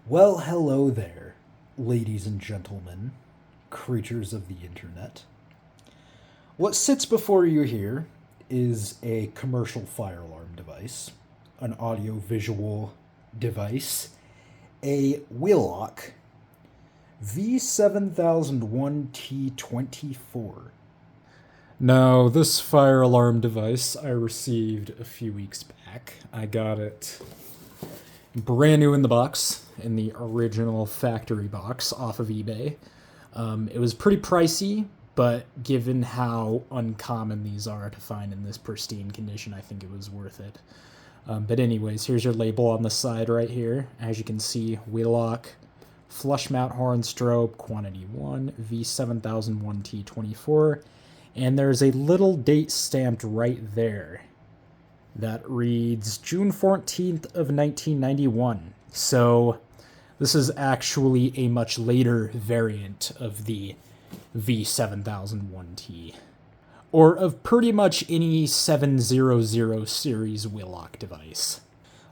Well, hello there, ladies and gentlemen, creatures of the internet. What sits before you here is a commercial fire alarm device, an audio visual device, a Wheelock V7001T-24. Now, this fire alarm device I received a few weeks back. I got it brand new in the box, in the original factory box off of eBay. It was pretty pricey, but given how uncommon these are to find in this pristine condition, I think it was worth it. But anyways, here's your label on the side right here. As you can see, Wheelock, flush mount horn strobe, quantity 1, V7001T-24, and there's a little date stamped right there that reads June 14th of 1991. So this is actually a much later variant of the V7001T, or of pretty much any 700 series Wheelock device.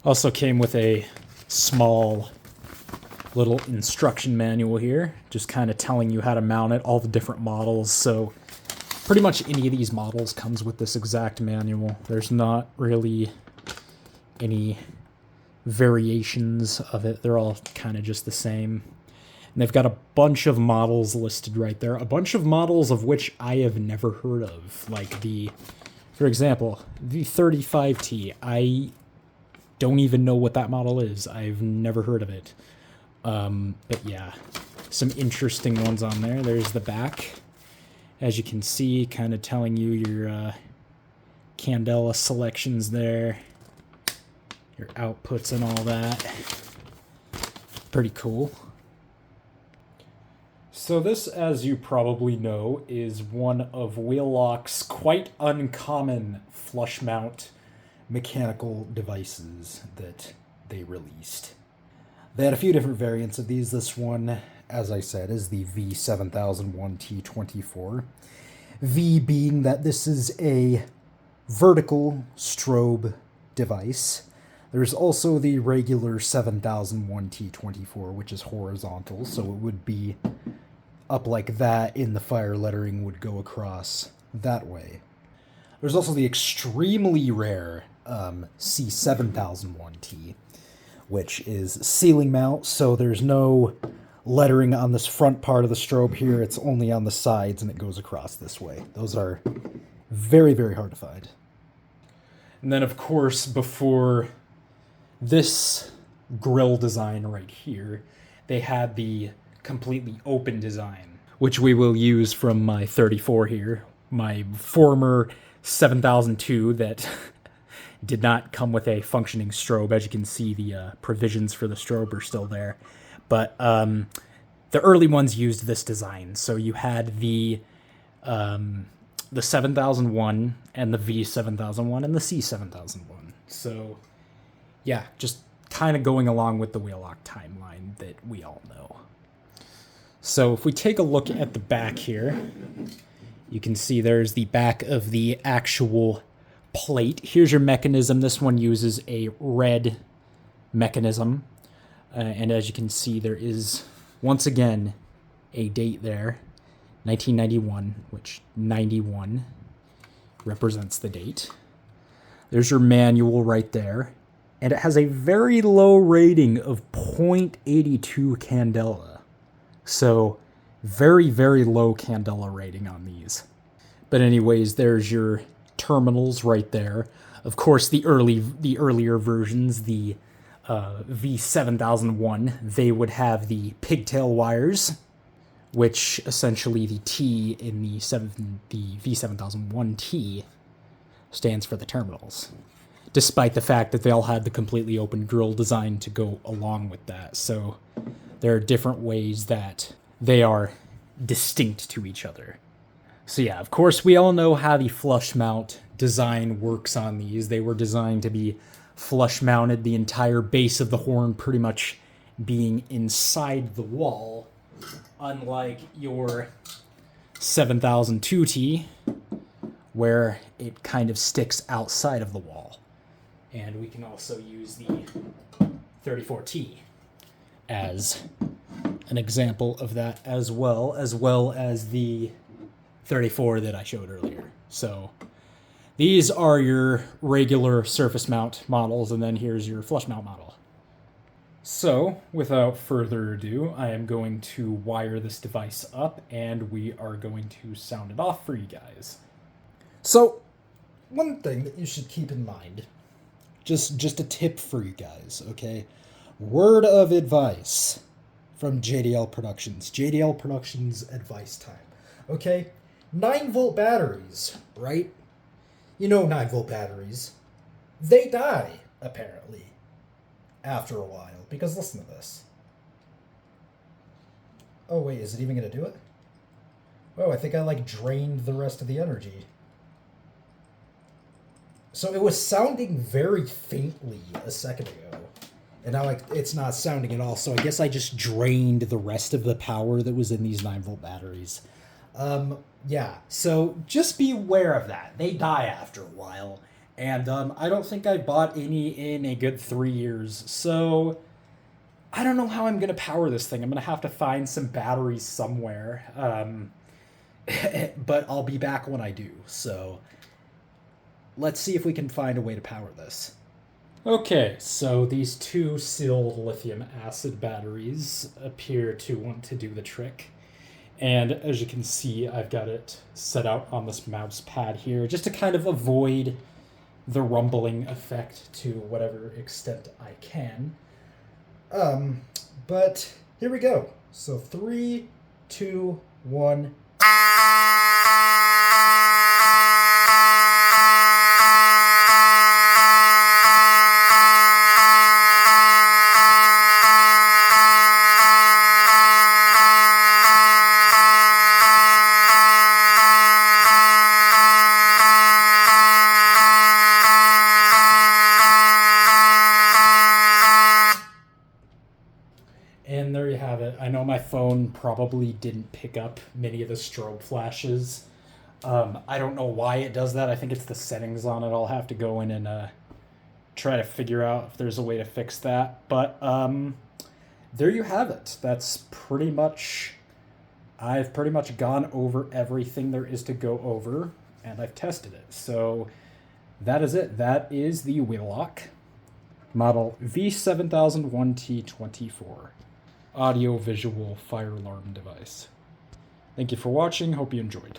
Also came with a small little instruction manual here, just kind of telling you how to mount it, all the different models. So pretty much any of these models comes with this exact manual. There's not really any variations of it. They're all kind of just the same. And they've got a bunch of models listed right there. A bunch of models of which I have never heard of. Like for example, the 35T. I don't even know what that model is. I've never heard of it. But yeah, some interesting ones on there. There's the back. As you can see, kind of telling you your candela selections there, your outputs and all that. Pretty cool. So this, as you probably know, is one of Wheelock's quite uncommon flush mount mechanical devices that they released. They had a few different variants of these. This one, as I said, is the V7001T-24. V being that this is a vertical strobe device. There's also the regular 7001T-24, which is horizontal, so it would be up like that, in the fire lettering would go across that way. There's also the extremely rare C7001T, which is ceiling mount, so there's no lettering on this front part of the strobe here. It's only on the sides, and it goes across this way. Those are very, very hard to find. And then, of course, before this grill design right here, they had the completely open design, which we will use from my 34 here, my former 7002 that did not come with a functioning strobe. As you can see, the provisions for the strobe are still there. But the early ones used this design. So you had the 7001 and the V7001 and the C7001. So yeah, just kind of going along with the Wheelock timeline that we all know. So if we take a look at the back here, you can see there's the back of the actual plate. Here's your mechanism. This one uses a red mechanism. And as you can see, there is, once again, a date there, 1991, which 91 represents the date. There's your manual right there. And it has a very low rating of 0.82 candela. So very, very low candela rating on these. But anyways, there's your terminals right there. Of course, the earlier versions, the V7001, they would have the pigtail wires, which essentially the T in the V7001T stands for the terminals, despite the fact that they all had the completely open grill design to go along with that. So there are different ways that they are distinct to each other. So yeah, of course, we all know how the flush mount design works on these. They were designed to be flush mounted, the entire base of the horn pretty much being inside the wall, unlike your 7002T, where it kind of sticks outside of the wall. And we can also use the 34T as an example of that as well as the 34 that I showed earlier. So these are your regular surface mount models, and then here's your flush mount model. So, without further ado, I am going to wire this device up, and we are going to sound it off for you guys. So, one thing that you should keep in mind, just a tip for you guys, okay? Word of advice from JDL Productions. JDL Productions advice time, okay? 9-volt batteries, right? You know 9-volt batteries. They die, apparently, after a while. Because listen to this. Oh, wait, is it even going to do it? Oh, I think I, like, drained the rest of the energy. So it was sounding very faintly a second ago. And now, like, it's not sounding at all. So I guess I just drained the rest of the power that was in these 9-volt batteries. Yeah, so just be aware of that. They die after a while. And I don't think I bought any in a good 3 years. So I don't know how I'm going to power this thing. I'm going to have to find some batteries somewhere. But I'll be back when I do. So let's see if we can find a way to power this. Okay, so these two sealed lithium acid batteries appear to want to do the trick. And as you can see, I've got it set out on this mouse pad here just to kind of avoid the rumbling effect to whatever extent I can. But here we go. So 3, 2, 1. And there you have it. I know my phone probably didn't pick up many of the strobe flashes. I don't know why it does that. I think it's the settings on it. I'll have to go in and try to figure out if there's a way to fix that. But there you have it. That's pretty much... I've pretty much gone over everything there is to go over, and I've tested it. So that is it. That is the Wheelock model V7001T-24. Audio-visual fire alarm device. Thank you for watching. Hope you enjoyed.